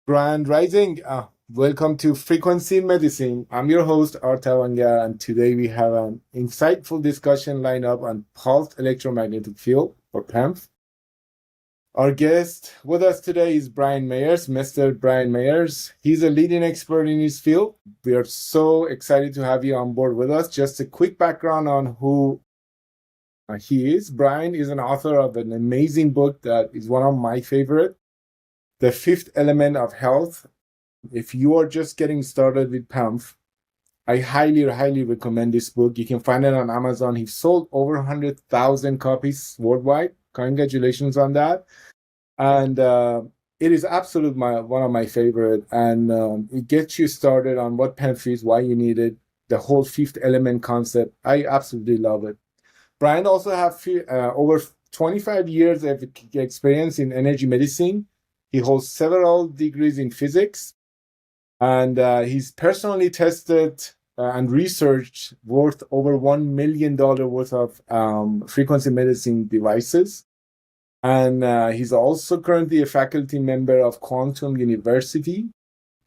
Grand Rising. Welcome to Frequency Medicine. I'm your host, Art Tawanghar, and today we have an insightful discussion lined up on Pulsed Electromagnetic Field, or PEMF. Our guest with us today is Bryant Meyers, Mr. Bryant Meyers. He's a leading expert in his field. We are so excited to have you on board with us. Just a quick background on who he is. Bryant is an author of an amazing book that is one of my favorite, The Fifth Element of Health. If you are just getting started with PEMF, I highly recommend this book. You can find it on Amazon. He sold over 100,000 copies worldwide. Congratulations on that. And it is absolutely one of my favorite. And it gets you started on what PEMF is, why you need it, the whole fifth element concept. I absolutely love it. Brian also have over 25 years of experience in energy medicine. He holds several degrees in physics, and he's personally tested and researched worth over $1 million worth of frequency medicine devices. And he's also currently a faculty member of Quantum University,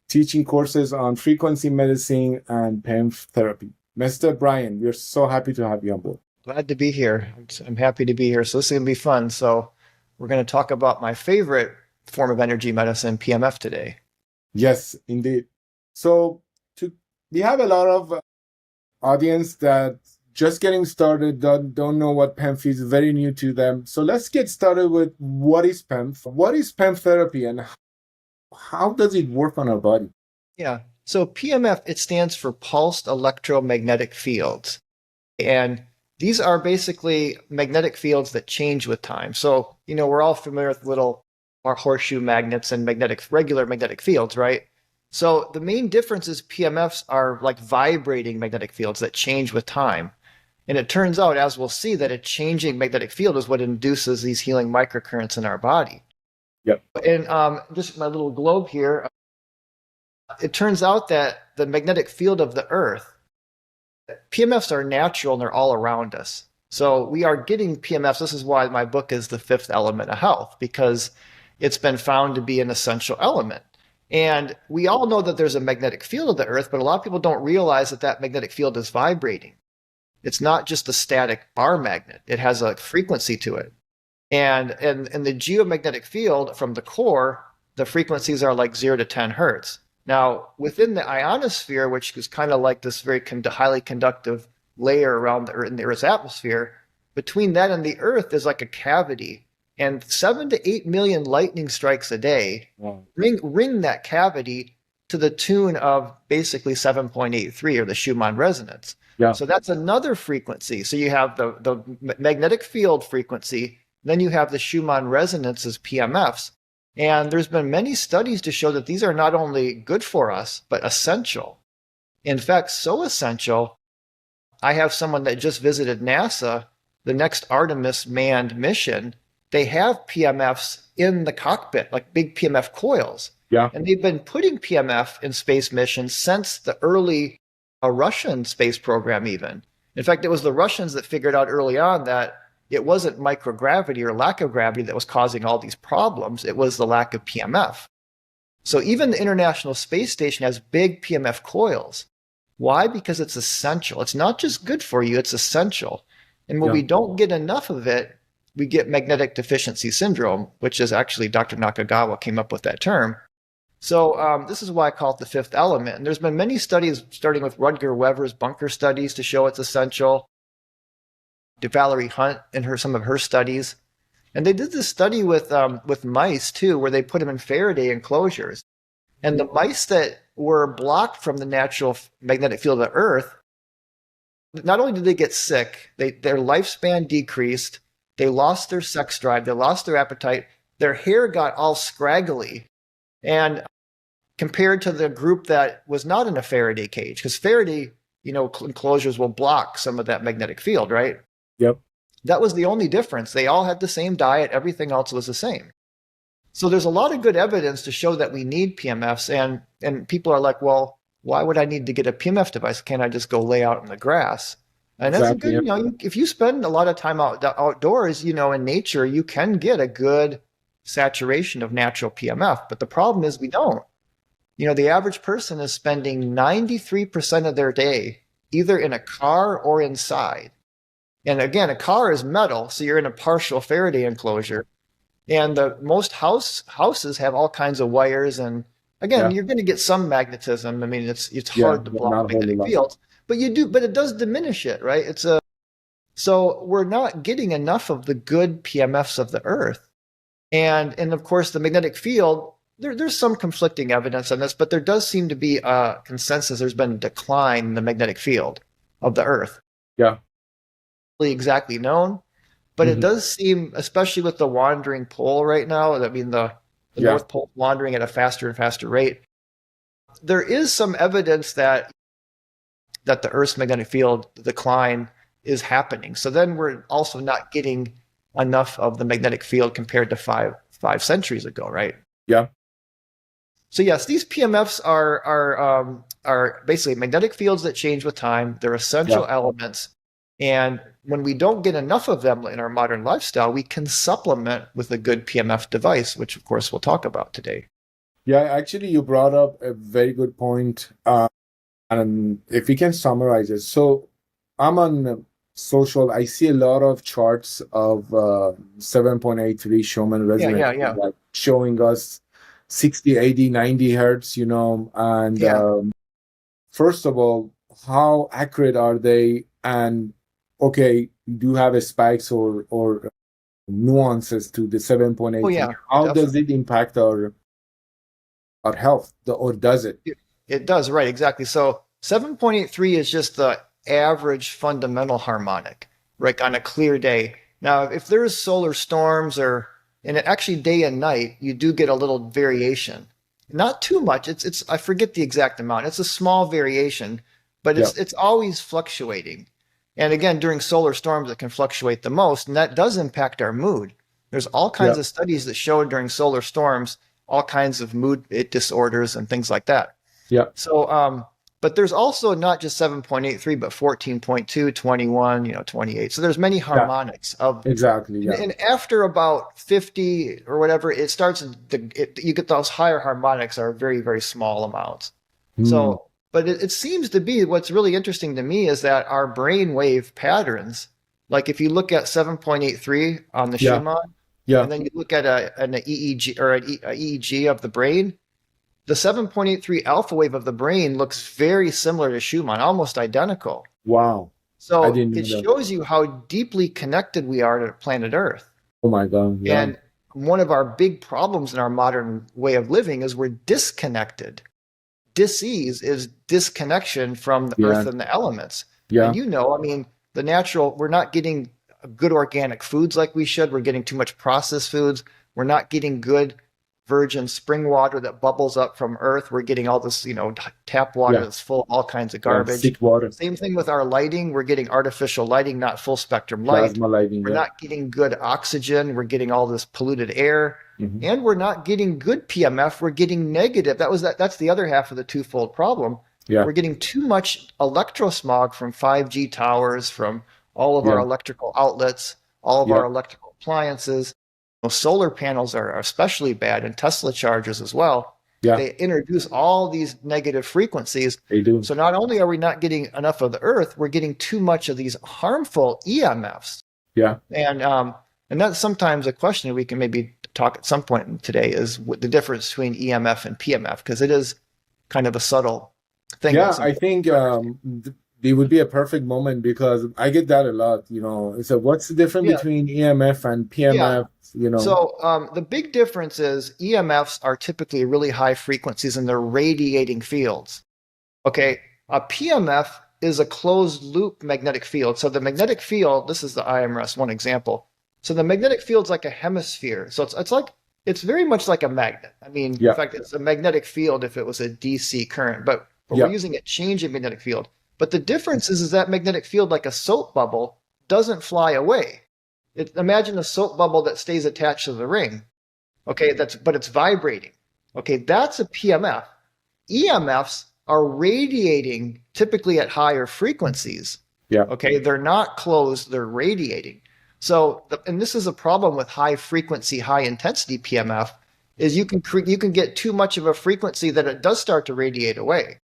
teaching courses on frequency medicine and PEMF therapy. Mr. Brian, we're so happy to have you on board. Glad to be here. I'm happy to be here. So this is going to be fun. So we're going to talk about my favorite form of energy medicine, PEMF, today. Yes, indeed. So we have a lot of audience that just getting started, don't know what PEMF is, very new to them. So let's get started with what is PEMF? What is PEMF therapy and how does it work on our body? Yeah. So PEMF, it stands for Pulsed Electromagnetic Fields. And these are basically magnetic fields that change with time. So, we're all familiar with little horseshoe magnets and regular magnetic fields, right? So the main difference is PEMFs are like vibrating magnetic fields that change with time. And it turns out, as we'll see, that a changing magnetic field is what induces these healing microcurrents in our body. Yep. And just my little globe here, it turns out that the magnetic field of the Earth, PEMFs are natural and they're all around us. So we are getting PEMFs. This is why my book is The Fifth Element of Health, because it's been found to be an essential element. And we all know that there's a magnetic field of the Earth, but a lot of people don't realize that that magnetic field is vibrating. It's not just a static bar magnet. It has a frequency to it. And in the geomagnetic field from the core, the frequencies are like 0 to 10 hertz. Now, within the ionosphere, which is kind of like this very highly conductive layer around the Earth, in the Earth's atmosphere, between that and the Earth, there's like a cavity. And 7 to 8 million lightning strikes a day ring that cavity to the tune of basically 7.83, or the Schumann resonance. Yeah. So that's another frequency. So you have the magnetic field frequency, then you have the Schumann resonances, PEMFs. And there's been many studies to show that these are not only good for us, but essential. In fact, so essential, I have someone that just visited NASA, the next Artemis manned mission. They have PEMFs in the cockpit, like big PEMF coils. Yeah. And they've been putting PEMF in space missions since the early Russian space program even. In fact, it was the Russians that figured out early on that it wasn't microgravity or lack of gravity that was causing all these problems. It was the lack of PEMF. So even the International Space Station has big PEMF coils. Why? Because it's essential. It's not just good for you, it's essential. And when we don't get enough of it, we get magnetic deficiency syndrome, which is actually Dr. Nakagawa came up with that term. So this is why I call it the fifth element. And there's been many studies, starting with Rutger Weber's bunker studies, to show it's essential. To Valerie Hunt in some of her studies. And they did this study with mice too, where they put them in Faraday enclosures. And the mice that were blocked from the natural magnetic field of the Earth, not only did they get sick, their lifespan decreased, they lost their sex drive, they lost their appetite, their hair got all scraggly. And compared to the group that was not in a Faraday cage, because Faraday, enclosures will block some of that magnetic field, right? Yep. That was the only difference. They all had the same diet. Everything else was the same. So there's a lot of good evidence to show that we need PEMFs. And people are like, well, why would I need to get a PEMF device? Can't I just go lay out in the grass? And that's Exactly. good, if you spend a lot of time outdoors, in nature, you can get a good saturation of natural PEMF. But the problem is we don't. The average person is spending 93% of their day either in a car or inside. And again, a car is metal, so you're in a partial Faraday enclosure. And the most houses have all kinds of wires, and again, Yeah. you're going to get some magnetism. I mean, it's Yeah. hard to But block not a whole magnetic lot. fields, but it does diminish it, right? So we're not getting enough of the good PMFs of the Earth. And of course, the magnetic field, there's some conflicting evidence on this, but there does seem to be a consensus. There's been a decline in the magnetic field of the Earth. Yeah. Really exactly known, but it Mhm. does seem, especially with the wandering pole right now, I mean, the Yeah. North Pole wandering at a faster and faster rate, there is some evidence that the Earth's magnetic field decline is happening. So then we're also not getting enough of the magnetic field compared to five centuries ago, right? Yeah. So yes, these PMFs are basically magnetic fields that change with time. They're essential elements, and when we don't get enough of them in our modern lifestyle, we can supplement with a good PMF device, which of course we'll talk about today. Yeah. Actually, you brought up a very good point. And if we can summarize it, so I'm on social. I see a lot of charts of 7.83 Schumann resonance, Yeah. like showing us 60, 80, 90 hertz, and Yeah. first of all, how accurate are they? And okay, you do have a spikes or nuances to the 7.83. Oh yeah, How definitely. does it impact our health, or does it? It does, right, exactly. So 7.83 is just the average fundamental harmonic, right, on a clear day. Now, if there's solar storms and actually day and night, you do get a little variation. Not too much. It's I forget the exact amount. It's a small variation, but Yeah. it's always fluctuating. And again, during solar storms, it can fluctuate the most, and that does impact our mood. There's all kinds Yeah. of studies that show during solar storms all kinds of mood disorders and things like that. Yeah. So, but there's also not just 7.83, but 14.2, 21, 28. So there's many harmonics of, Exactly. Yeah. and after about 50 or whatever, it starts, you get those higher harmonics are very, very small amounts. Hmm. So, but it seems to be what's really interesting to me is that our brain wave patterns, like if you look at 7.83 on the Yeah. Schumann, Yeah. and then you look at an EEG or an EEG of the brain, the 7.83 alpha wave of the brain looks very similar to Schumann, almost identical. Wow. I So didn't it know that. shows you how deeply connected we are to planet Earth. Oh my God. Yeah. And one of our big problems in our modern way of living is we're disconnected. Dis-ease is disconnection from the Yeah. Earth and the elements. Yeah. And I mean, we're not getting good organic foods like we should. We're getting too much processed foods. We're not getting good virgin spring water that bubbles up from Earth. We're getting all this, tap water Yeah. that's full of all kinds of Yeah. garbage. Sick water, Same thing with our lighting. We're getting artificial lighting, not full spectrum light. plasma lighting. We're Yeah. not getting good oxygen. We're getting all this polluted air. Mhm. And we're not getting good PMF. We're getting negative. That's the other half of the twofold problem. Yeah. We're getting too much electrosmog from 5G towers, from all of Yeah. our electrical outlets, all of Yeah. our electrical appliances. Solar panels are especially bad, and Tesla chargers as well. Yeah. They introduce all these negative frequencies. They do. So not only are we not getting enough of the Earth, we're getting too much of these harmful EMFs. Yeah. And that's sometimes a question we can maybe talk at some point today is the difference between EMF and PMF, because it is kind of a subtle thing. Yeah. I think it would be a perfect moment because I get that a lot. So what's the difference Yeah. between EMF and PMF? So the big difference is EMFs are typically really high frequencies and they're radiating fields. Okay, a PMF is a closed loop magnetic field. So the magnetic field, this is the IMRS one example. So the magnetic field's like a hemisphere. So it's very much like a magnet. I mean, Yeah. in fact, it's a magnetic field if it was a DC current, but Yeah. we're using a change in magnetic field. But the difference is that magnetic field, like a soap bubble, doesn't fly away. Imagine a soap bubble that stays attached to the ring. Okay, but it's vibrating. Okay, that's a PMF. EMFs are radiating typically at higher frequencies. Yeah. Okay, they're not closed, they're radiating. So, and this is a problem with high frequency, high intensity PMF, is you can get too much of a frequency that it does start to radiate away.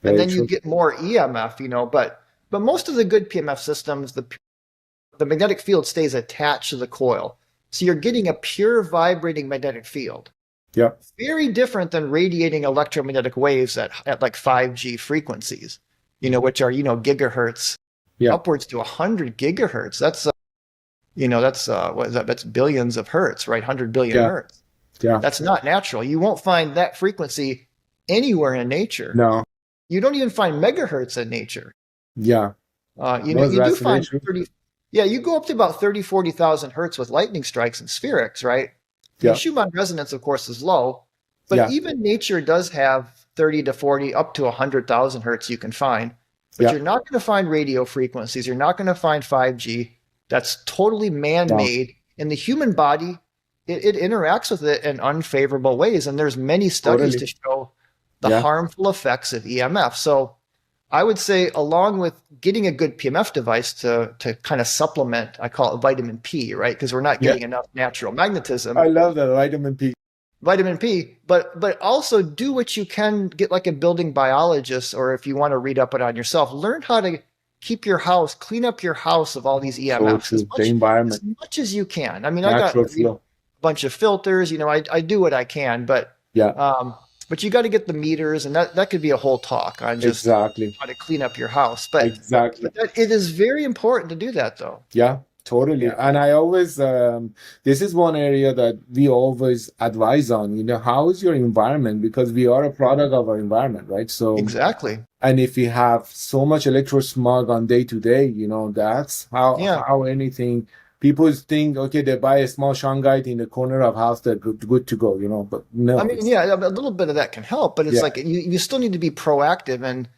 Very And then true. you get more EMF, but most of the good PMF systems, the magnetic field stays attached to the coil. So you're getting a pure vibrating magnetic field. Yeah. Very different than radiating electromagnetic waves at like 5G frequencies, which are, gigahertz, upwards to 100 gigahertz. That's, what is that? That's billions of hertz, right? 100 billion hertz. Yeah. That's not natural. You won't find that frequency anywhere in nature. No. You don't even find megahertz in nature. Yeah. You do find 30, you go up to about 30, 40,000 hertz with lightning strikes and spherics, right? Yeah. The Schumann resonance, of course, is low, but even nature does have 30 to 40, up to 100,000 hertz you can find. But you're not going to find radio frequencies. You're not going to find 5G. That's totally man-made. And the human body, it interacts with it in unfavorable ways. And there's many studies to show the harmful effects of EMF. So I would say, along with getting a good PMF device to kind of supplement, I call it vitamin P, right? Because we're not getting enough natural magnetism. I love that, vitamin P. Vitamin P, but also do what you can, get like a building biologist, or if you want to read up it on yourself, learn how to keep your house, clean up your house of all these EMFs as much as you can. I mean, natural I got a bunch of filters, I do what I can, but you got to get the meters, and that could be a whole talk on just how to clean up your house. But it is very important to do that, though. Yeah, totally. And I always, this is one area that we always advise on, how is your environment? Because we are a product of our environment, right? So exactly. And if we have so much electro smog on day to day, that's how anything. People think, okay, they buy a small shungite in the corner of house, they're good to go, but no. I mean, a little bit of that can help, but it's like you still need to be proactive and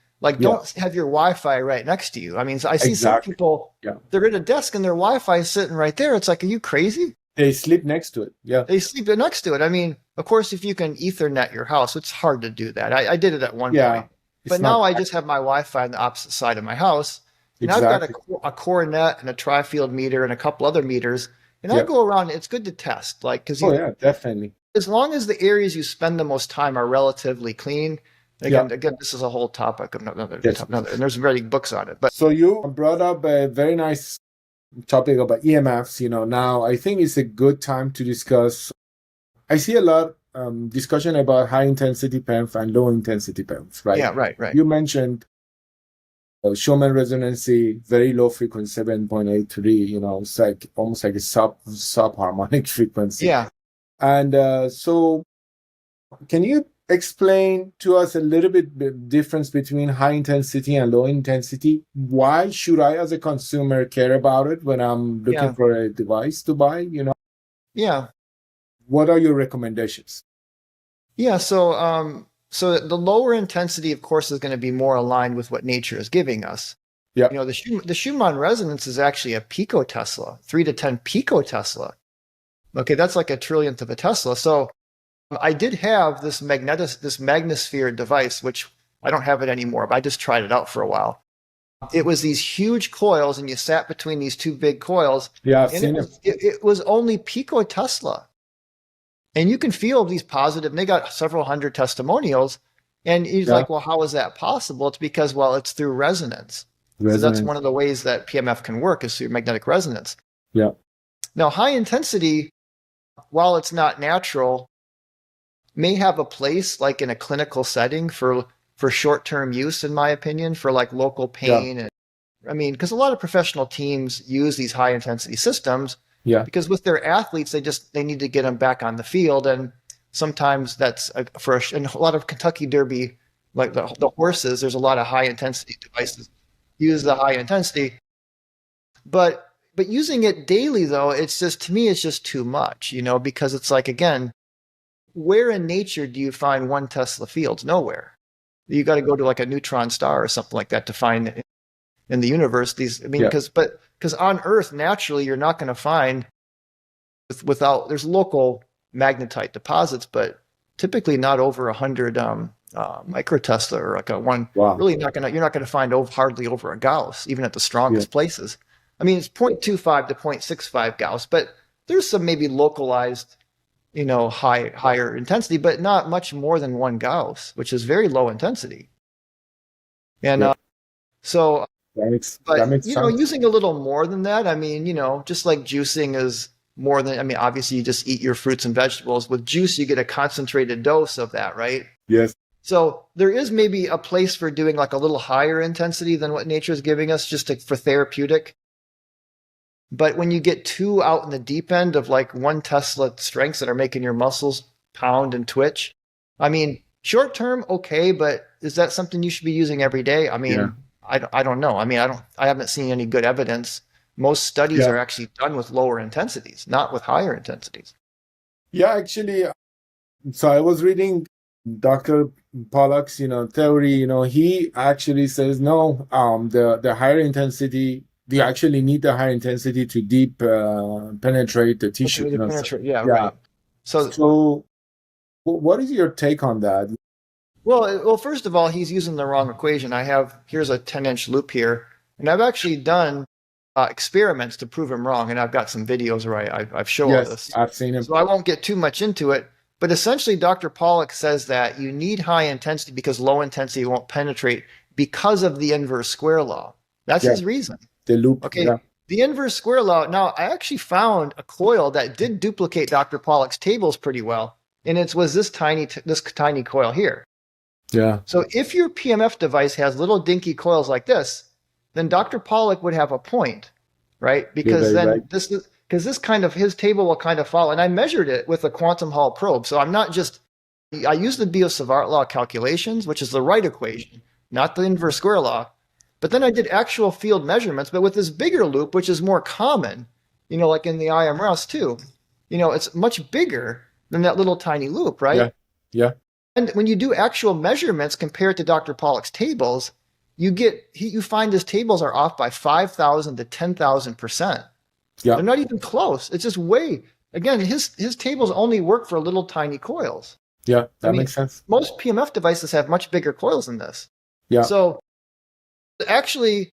don't have your Wi-Fi right next to you. I mean, I see some people, they're at a desk and their Wi-Fi is sitting right there. It's like, are you crazy? They sleep next to it. Yeah. They sleep next to it. I mean, of course, if you can Ethernet your house, it's hard to do that. I did it at one point. But now I just have my Wi-Fi on the opposite side of my house. And I've got a coronet and a tri-field meter and a couple other meters. And I go around, it's good to test. Definitely. As long as the areas you spend the most time are relatively clean. Again, this is a whole topic of another, and there's very books on it. But so you brought up a very nice topic about EMFs. Now I think it's a good time to discuss. I see a lot discussion about high intensity PEMF and low intensity PEMF, right? Yeah, right. You mentioned Schumann resonancy, very low frequency, 7.83. It's like almost like a sub harmonic frequency. Yeah. And so, can you explain to us a little bit the difference between high intensity and low intensity? Why should I, as a consumer, care about it when I'm looking for a device to buy? Yeah. What are your recommendations? Yeah. So the lower intensity, of course, is going to be more aligned with what nature is giving us. Yeah. The Schumann resonance is actually a picotesla, 3 to 10 picotesla. Okay, that's like a trillionth of a Tesla. So I did have this Magnosphere device, which I don't have it anymore, but I just tried it out for a while. It was these huge coils, and you sat between these two big coils. Yeah, I've seen it. It was only picotesla. And you can feel these positive, and they got several hundred testimonials. And he's like, well, how is that possible? It's because, it's through resonance. So that's one of the ways that PMF can work, is through magnetic resonance. Yeah. Now, high intensity, while it's not natural, may have a place like in a clinical setting for short-term use, in my opinion, for like local pain. And I mean, because a lot of professional teams use these high intensity systems. Yeah. Because with their athletes, they need to get them back on the field, and sometimes that's and a lot of Kentucky Derby, like the horses. There's a lot of high intensity devices use the high intensity, but using it daily though, to me it's just too much, because it's like, again, where in nature do you find 1 Tesla fields? Nowhere. You got to go to like a neutron star or something like that to find in the universe these. I mean, because on Earth, naturally, you're not going to find there's local magnetite deposits, but typically not over 100 microtesla, or like a one. Wow. Really you're not going to find hardly over a Gauss, even at the strongest places. I mean, it's 0.25 to 0.65 Gauss, but there's some maybe localized higher intensity, but not much more than 1 Gauss, which is very low intensity. And Yeah. so, That but makes sense. using a little more than that, I mean, just like juicing is more than, I mean, obviously you just eat your fruits and vegetables. With juice, you get a concentrated dose of that, right? Yes. So there is maybe a place for doing like a little higher intensity than what nature is giving us for therapeutic. But when you get too out in the deep end of like 1 Tesla strengths that are making your muscles pound and twitch, I mean, short term, okay, but is that something you should be using every day? I Yeah. mean, I don't know. I mean, I haven't seen any good evidence. Most studies Yeah. are actually done with lower intensities, not with higher intensities. Yeah, actually, so I was reading Dr. Pawluk's, theory. He actually says no. The higher intensity, you actually need the higher intensity to deep penetrate the tissue. Okay, to penetrate, yeah, Yeah. right. So, So, what is your take on that? well, first of all, he's using the wrong equation. Here's a 10-inch loop here, and I've actually done experiments to prove him wrong, and I've got some videos where I've shown all Yes, this. I've seen him. So I won't get too much into it, but essentially Dr. Pawluk says that you need high intensity because low intensity won't penetrate because of the inverse square law. That's Yeah. his reason. The loop. Okay. Yeah. The inverse square law. Now, I actually found a coil that did duplicate Dr. Pawluk's tables pretty well, and it was this tiny coil here. Yeah. So if your PMF device has little dinky coils like this, then Dr. Pawluk would have a point, right? Because then right. his table will kind of follow. And I measured it with a quantum Hall probe. So I used the Biot-Savart law calculations, which is the right equation, not the inverse square law. But then I did actual field measurements, but with this bigger loop, which is more common, like in the IMRS too, it's much bigger than that little tiny loop, right? Yeah. Yeah. And when you do actual measurements compared to Dr. Pawluk's tables, you find his tables are off by 5,000 to 10,000%. Yeah. They're not even close. It's just again, his tables only work for little tiny coils. Yeah, that makes sense. Most PMF devices have much bigger coils than this. Yeah. So actually,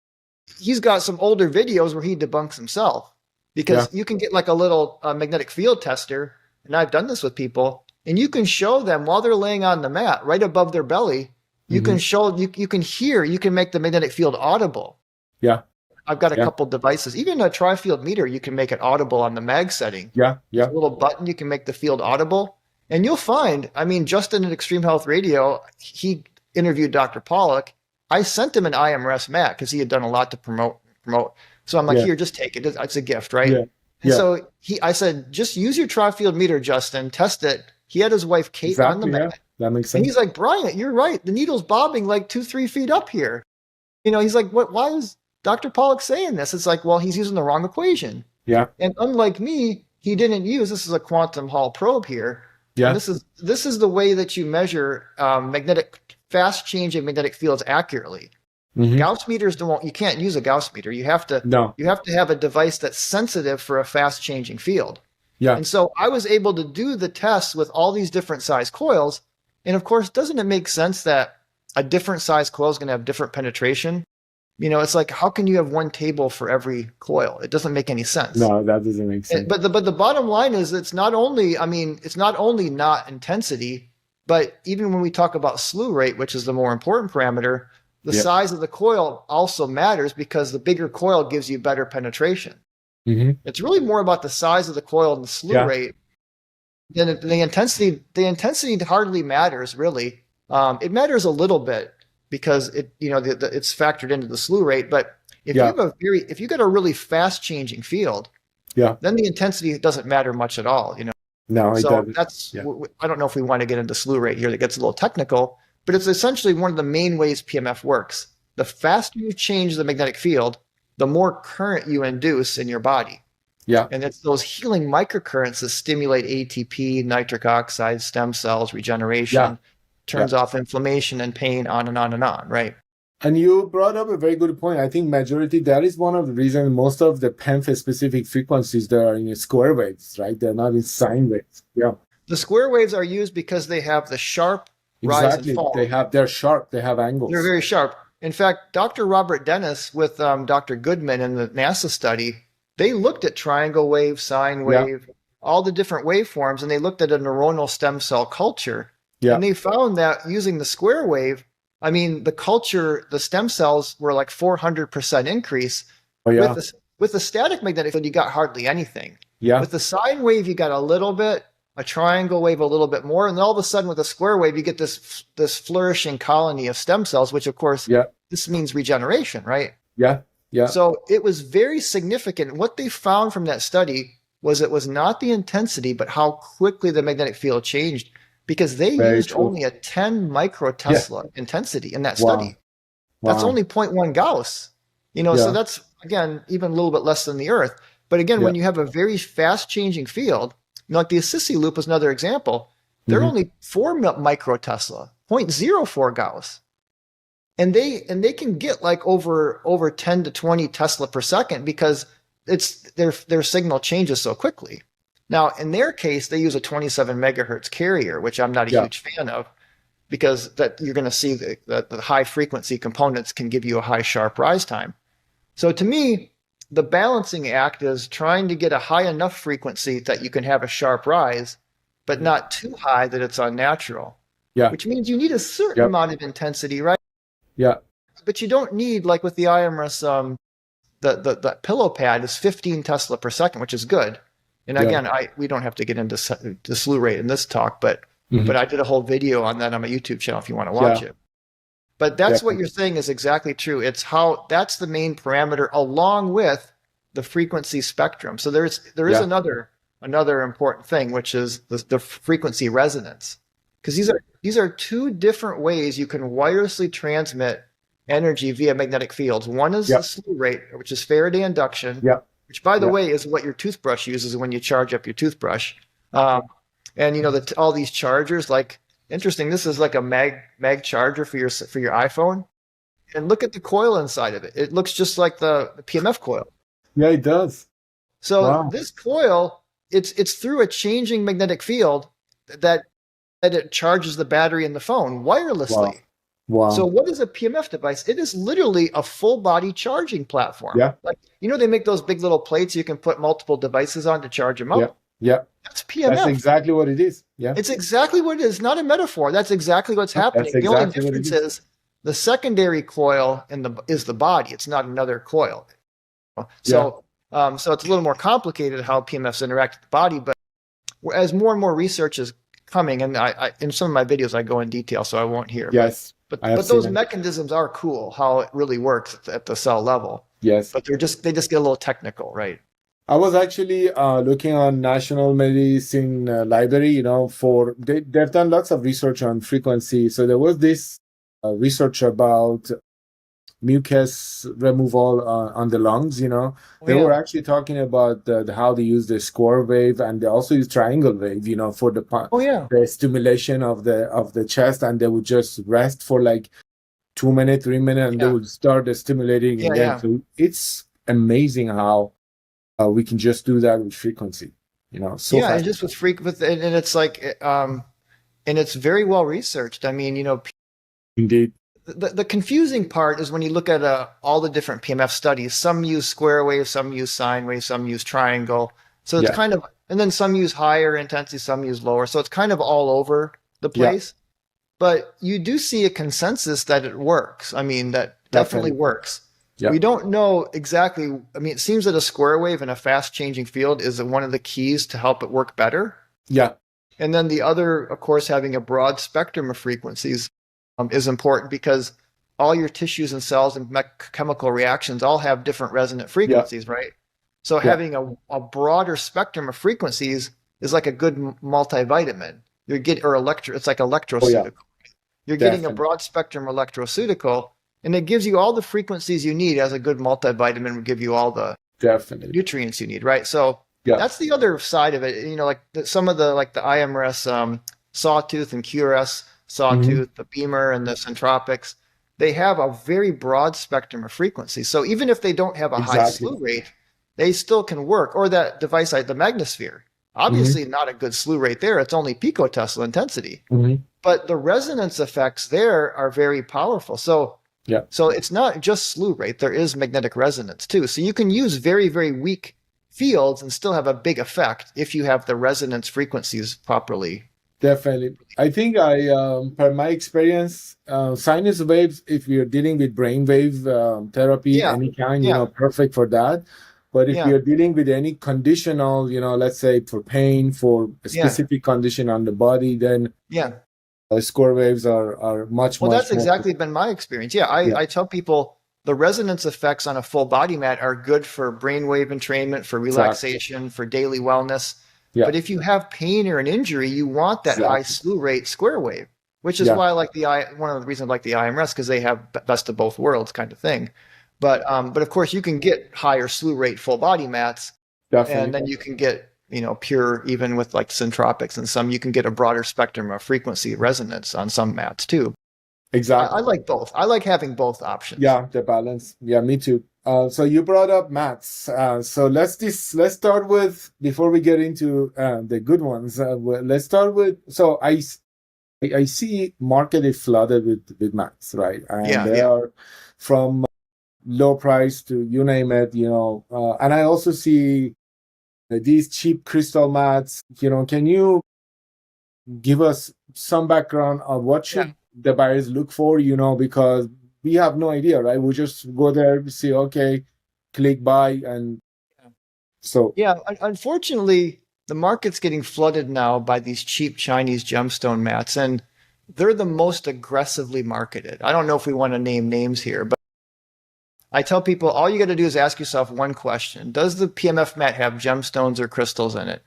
he's got some older videos where he debunks himself, because you can get like a little magnetic field tester, and I've done this with people, and you can show them while they're laying on the mat right above their belly. You can you can make the magnetic field audible. Yeah. I've got a couple devices, even a tri-field meter, you can make it audible on the mag setting. Yeah. Yeah. There's a little button, you can make the field audible. And you'll find, I mean, Justin at Extreme Health Radio, he interviewed Dr. Pawluk. I sent him an IMRS mat because he had done a lot to promote. So I'm like, here, just take it. It's a gift, right? Yeah. And so I said, just use your tri-field meter, Justin, test it. He had his wife, Kate, on the mat. That makes sense. And he's like, Bryant, you're right. The needle's bobbing like 2-3 feet up here. He's like, why is Dr. Pawluk saying this? It's like, well, he's using the wrong equation. Yeah. And unlike me, he didn't use, this is a quantum Hall probe here. Yeah. And this is the way that you measure fast changing magnetic fields accurately. Mm-hmm. Gauss meters you can't use a Gauss meter. You have to have a device that's sensitive for a fast changing field. Yeah. And so I was able to do the tests with all these different size coils. And of course, doesn't it make sense that a different size coil is going to have different penetration? It's like, how can you have one table for every coil? It doesn't make any sense. No, that doesn't make sense. But the bottom line is, it's not only not intensity, but even when we talk about slew rate, which is the more important parameter, the size of the coil also matters, because the bigger coil gives you better penetration. Mm-hmm. It's really more about the size of the coil and the slew rate than the intensity. The intensity hardly matters, really. It matters a little bit, because it's factored into the slew rate. But if you got a really fast changing field, then the intensity doesn't matter much at all. No, so it doesn't. I don't know if we want to get into slew rate here. That gets a little technical, but it's essentially one of the main ways PMF works. The faster you change the magnetic field, the more current you induce in your body. Yeah. And it's those healing microcurrents that stimulate ATP, nitric oxide, stem cells, regeneration, turns off inflammation and pain, on and on and on, right? And you brought up a very good point. I think that is one of the reasons most of the PEMF specific frequencies, they are in square waves, right? They're not in sine waves. Yeah. The square waves are used because they have the sharp rise and fall. They're sharp. They have angles. They're very sharp. In fact, Dr. Robert Dennis with Dr. Goodman in the NASA study, they looked at triangle wave, sine wave, all the different waveforms, and they looked at a neuronal stem cell culture. Yeah. And they found that using the square wave, I mean, the stem cells were like 400% increase. Oh, yeah. With the static magnetic field, you got hardly anything. Yeah. With the sine wave, you got a little bit, a triangle wave a little bit more, and then all of a sudden with a square wave, you get this flourishing colony of stem cells, which of course, this means regeneration, right? Yeah. Yeah. So it was very significant. What they found from that study was it was not the intensity, but how quickly the magnetic field changed, because they used only a 10 microtesla intensity in that study. That's only 0.1 Gauss. So that's, again, even a little bit less than the Earth. But again, when you have a very fast changing field, like the Assisi loop is another example, they're only 4 microtesla, 0.04 Gauss. And they can get like over 10 to 20 Tesla per second because their signal changes so quickly. Now, in their case, they use a 27 megahertz carrier, which I'm not a huge fan of, because that you're going to see that the high frequency components can give you a high sharp rise time. So to me, the balancing act is trying to get a high enough frequency that you can have a sharp rise, but not too high that it's unnatural. Yeah. Which means you need a certain amount of intensity, right? Yeah. But you don't need, like with the IMRS, the pillow pad is 15 Tesla per second, which is good. And again, we don't have to get into the slew rate in this talk, but I did a whole video on that on my YouTube channel if you want to watch it. But that's what you're saying is exactly true. That's the main parameter along with the frequency spectrum. So there is another important thing, which is the frequency resonance. Because these are two different ways you can wirelessly transmit energy via magnetic fields. One is the slew rate, which is Faraday induction, which by the way is what your toothbrush uses when you charge up your toothbrush. And all these chargers, like, interesting, this is like a mag charger for your iPhone. And look at the coil inside of it. It looks just like the PEMF coil. Yeah, it does. So this coil, it's through a changing magnetic field that it charges the battery in the phone wirelessly. Wow. So what is a PEMF device? It is literally a full body charging platform. Yeah. Like, they make those big little plates you can put multiple devices on to charge them up. Yeah. That's PEMF. That's exactly what it is. Yeah. It's exactly what it is. Not a metaphor. That's exactly what's happening. The only difference is the secondary coil is the body. It's not another coil. So it's a little more complicated how PEMFs interact with the body, but as more and more research is coming, and I in some of my videos I go in detail, so I won't here. Yes. But those mechanisms are cool, how it really works at the cell level. Yes. But they just get a little technical, right? I was actually looking on National Medicine Library, they've done lots of research on frequency. So there was this research about mucus removal on the lungs, They were actually talking about how they use the square wave, and they also use triangle wave, for the stimulation of the chest, and they would just rest for like 2 minutes, 3 minutes, and they would start stimulating again. So it's amazing how we can just do that with frequency, so fast. And just with frequency, and it's like, and it's very well researched. I mean, Indeed. The confusing part is when you look at all the different PEMF studies. Some use square wave, some use sine wave, some use triangle. So it's kind of, and then some use higher intensity, some use lower. So it's kind of all over the place. But you do see a consensus that it works. I mean, that definitely works. We don't know exactly. I mean, it seems that a square wave in a fast changing field is one of the keys to help it work better. Yeah. And then the other, of course, having a broad spectrum of frequencies is important, because all your tissues and cells and chemical reactions all have different resonant frequencies, right? So having a broader spectrum of frequencies is like a good multivitamin. It's like electroceutical. You're getting a broad spectrum electroceutical, and it gives you all the frequencies you need, as a good multivitamin would give you all the nutrients you need, right? So that's the other side of it. Like some of the IMRS Sawtooth and QRS Sawtooth, the Beamer and the Centropics, they have a very broad spectrum of frequencies. So even if they don't have a high slew rate, they still can work. Or that device, like the Magnosphere, obviously not a good slew rate there. It's only picotesla intensity. But the resonance effects there are very powerful. So it's not just slew rate. There is magnetic resonance too. So you can use very, very weak fields and still have a big effect if you have the resonance frequencies properly. Definitely. I think per my experience, sinus waves, if you're dealing with brainwave therapy, any kind, perfect for that. But if you're dealing with any conditional, let's say for pain, for a specific condition on the body, then score waves are much, well, much that's exactly been my experience. I tell people the resonance effects on a full body mat are good for brainwave entrainment, for relaxation, for daily wellness. Yeah. But if you have pain or an injury, you want that high slew rate square wave, which is why I like one of the reasons I like the IMRS, because they have best of both worlds kind of thing. But of course you can get higher slew rate full body mats, and then you can get pure, even with like syntropics and some, you can get a broader spectrum of frequency resonance on some mats too. Exactly. I like both. I like having both options. Yeah, the balance. Yeah, me too. So you brought up mats. So let's start with, before we get into the good ones. Let's start with. So I see market is flooded with mats, right? And they are from low price to you name it. And I also see these cheap crystal mats. Can you give us some background on what should the buyers look for? Because we have no idea, right? We just go there, see, okay, click buy, and so. Yeah, unfortunately, the market's getting flooded now by these cheap Chinese gemstone mats, and they're the most aggressively marketed. I don't know if we want to name names here, but I tell people all you got to do is ask yourself one question. Does the PMF mat have gemstones or crystals in it?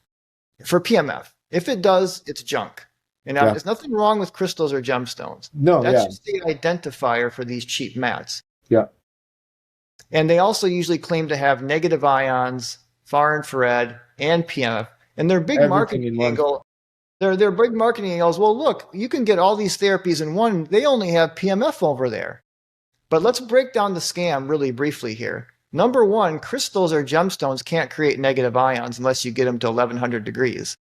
For PMF, if it does, it's junk. And now, there's nothing wrong with crystals or gemstones. No, that's just the identifier for these cheap mats. Yeah. And they also usually claim to have negative ions, far infrared, and PMF. And their big marketing angle, their big marketing angle is, well, look, you can get all these therapies in one. They only have PMF over there. But let's break down the scam really briefly here. Number one, crystals or gemstones can't create negative ions unless you get them to 1100 degrees.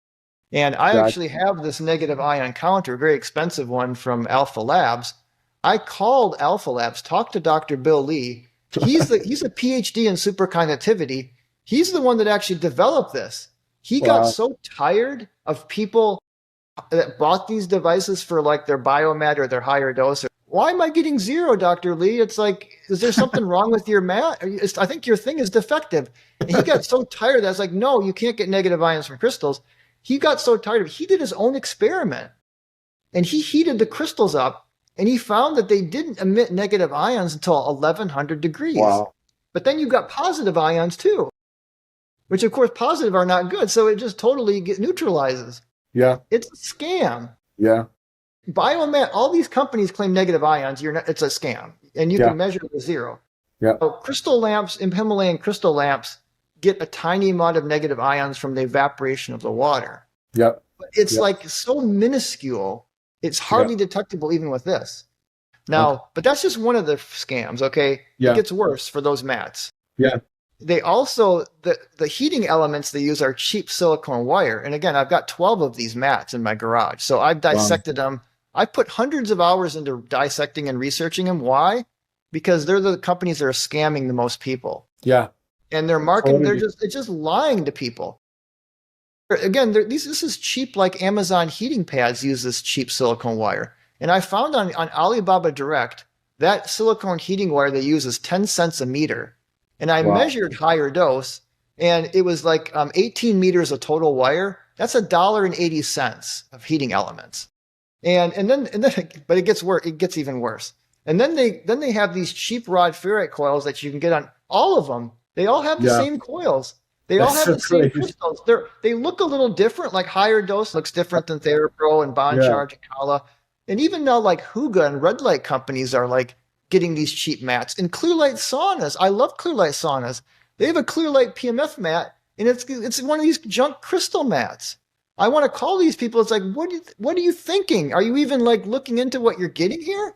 And I actually have this negative ion counter, a very expensive one from Alpha Labs. I called Alpha Labs, talked to Dr. Bill Lee. He's a PhD in superconductivity. He's the one that actually developed this. He got so tired of people that bought these devices for like their biomat or their higher dose. Why am I getting zero, Dr. Lee? It's like, is there something wrong with your mat? I think your thing is defective. And he got so tired that I was like, no, you can't get negative ions from crystals. He got so tired of it. He did his own experiment and he heated the crystals up and he found that they didn't emit negative ions until 1100 degrees. Wow. But then you got positive ions too, which of course positive are not good. So it just totally neutralizes. Yeah. It's a scam. Yeah. Biomat, all these companies claim negative ions. It's a scam and you can measure the zero. Yeah. So crystal lamps, Himalayan crystal lamps, get a tiny amount of negative ions from the evaporation of the water. Yeah. But it's like so minuscule, it's hardly detectable even with this. Now, but that's just one of the scams, okay? Yeah. It gets worse for those mats. Yeah. They also, the heating elements they use are cheap silicone wire. And again, I've got 12 of these mats in my garage. So I've dissected them. I put hundreds of hours into dissecting and researching them. Why? Because they're the companies that are scamming the most people. Yeah. And they're marketing, it's just lying to people. Again, this is cheap, like Amazon heating pads use this cheap silicone wire. And I found on Alibaba Direct, that silicone heating wire they use is 10 cents a meter. And I measured higher dose, and it was like 18 meters of total wire. That's $1.80 of heating elements. And then, but it gets worse. It gets even worse. And then they have these cheap rod ferrite coils that you can get on all of them. They all have the same coils. They all have the same crystals. They look a little different, like higher dose looks different than TheraPro and Bond Charge and Kala. And even now, like Huga and Red Light companies are like getting these cheap mats. And Clearlight saunas, I love Clearlight saunas. They have a Clearlight PMF mat, and it's one of these junk crystal mats. I want to call these people. It's like, what are you thinking? Are you even like looking into what you're getting here?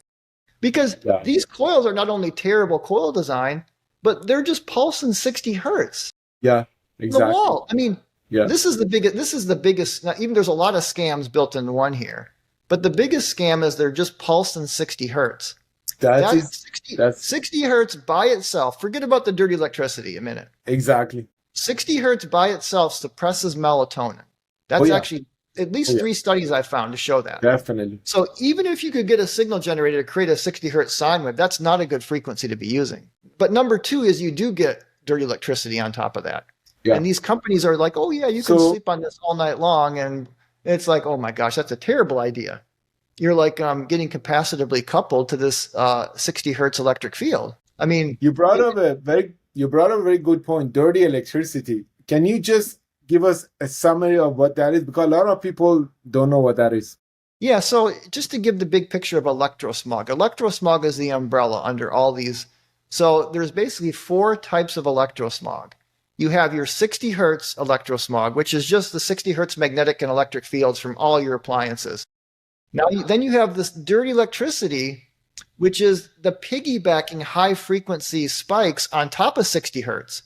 Because these coils are not only terrible coil design, but they're just pulsing 60 hertz. Yeah, exactly. The wall. I mean, this is the biggest. Now, even there's a lot of scams built into one here, but the biggest scam is they're just pulsing 60 hertz. That's 60 hertz by itself. Forget about the dirty electricity a minute. Exactly. 60 hertz by itself suppresses melatonin. Oh That's yeah. actually at least Oh yeah. 3 studies I found to show that. Definitely. So even if you could get a signal generator to create a 60 hertz sine wave, that's not a good frequency to be using. But number 2 is you do get dirty electricity on top of that. Yeah. And these companies are like, oh yeah, you can So sleep on this all night long. And it's like, oh my gosh, that's a terrible idea. You're like getting capacitively coupled to this 60 hertz electric field. I mean, you brought up a very good point, dirty electricity. Can you just give us a summary of what that is? Because a lot of people don't know what that is. yeah, so just to give the big picture of electrosmog. Electrosmog is the umbrella under all these. So there's basically 4 types of electrosmog. You have your 60 hertz electrosmog, which is just the 60 hertz magnetic and electric fields from all your appliances. Now, then you have this dirty electricity, which is the piggybacking high frequency spikes on top of 60 hertz.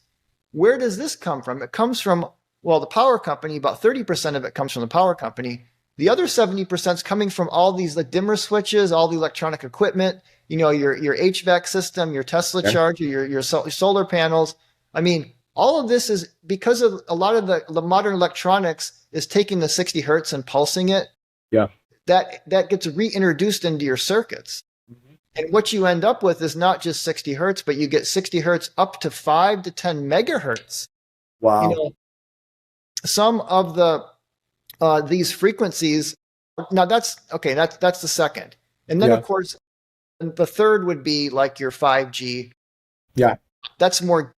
Where does this come from? It comes from, well, the power company. About 30% of it comes from the power company. The other 70% is coming from all these dimmer switches, all the electronic equipment, your HVAC system, your Tesla charger, your solar panels. I mean, all of this is because of a lot of the modern electronics is taking the 60 hertz and pulsing it. Yeah. That gets reintroduced into your circuits. Mm-hmm. And what you end up with is not just 60 hertz, but you get 60 hertz up to 5 to 10 megahertz. Wow. Some of these frequencies, now that's the second. And then of course, the third would be like your 5G. Yeah. That's more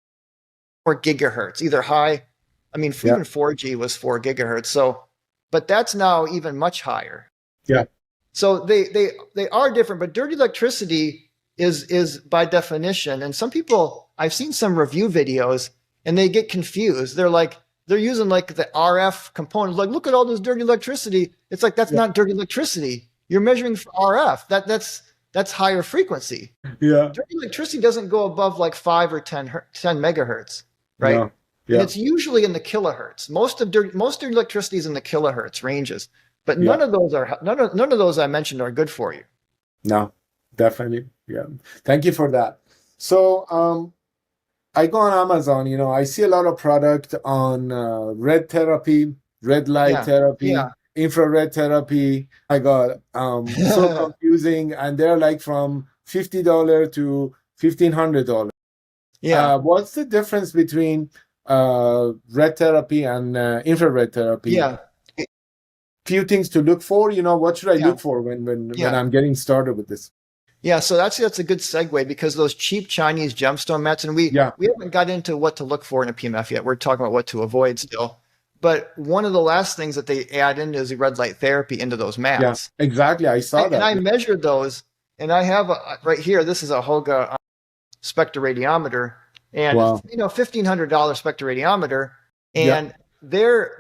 gigahertz, either high. I mean, even 4G was 4 gigahertz. So, but that's now even much higher. Yeah. So they are different, but dirty electricity is by definition. And some people, I've seen some review videos and they get confused. They're using like the RF components. Like, look at all this dirty electricity. It's like, that's not dirty electricity. You're measuring for RF. That's higher frequency. Yeah. Dirty electricity doesn't go above like 5 or 10 megahertz, right? No. Yeah. And it's usually in the kilohertz. Most dirty electricity is in the kilohertz ranges, but none of those I mentioned are good for you. No, definitely. Yeah. Thank you for that. So, I go on Amazon, I see a lot of product on red therapy, red light therapy, infrared therapy. I got so confusing, and they're like from $50 to $1,500. Yeah. What's the difference between red therapy and infrared therapy? Yeah. Few things to look for. What should I look for when I'm getting started with this? Yeah, so that's a good segue, because those cheap Chinese gemstone mats, and we haven't got into what to look for in a PEMF yet. We're talking about what to avoid still. But one of the last things that they add in is the red light therapy into those mats. Yeah, exactly. I saw that. And I measured those, and I have right here. This is a Hoga spectroradiometer, and $1,500 spectroradiometer, and their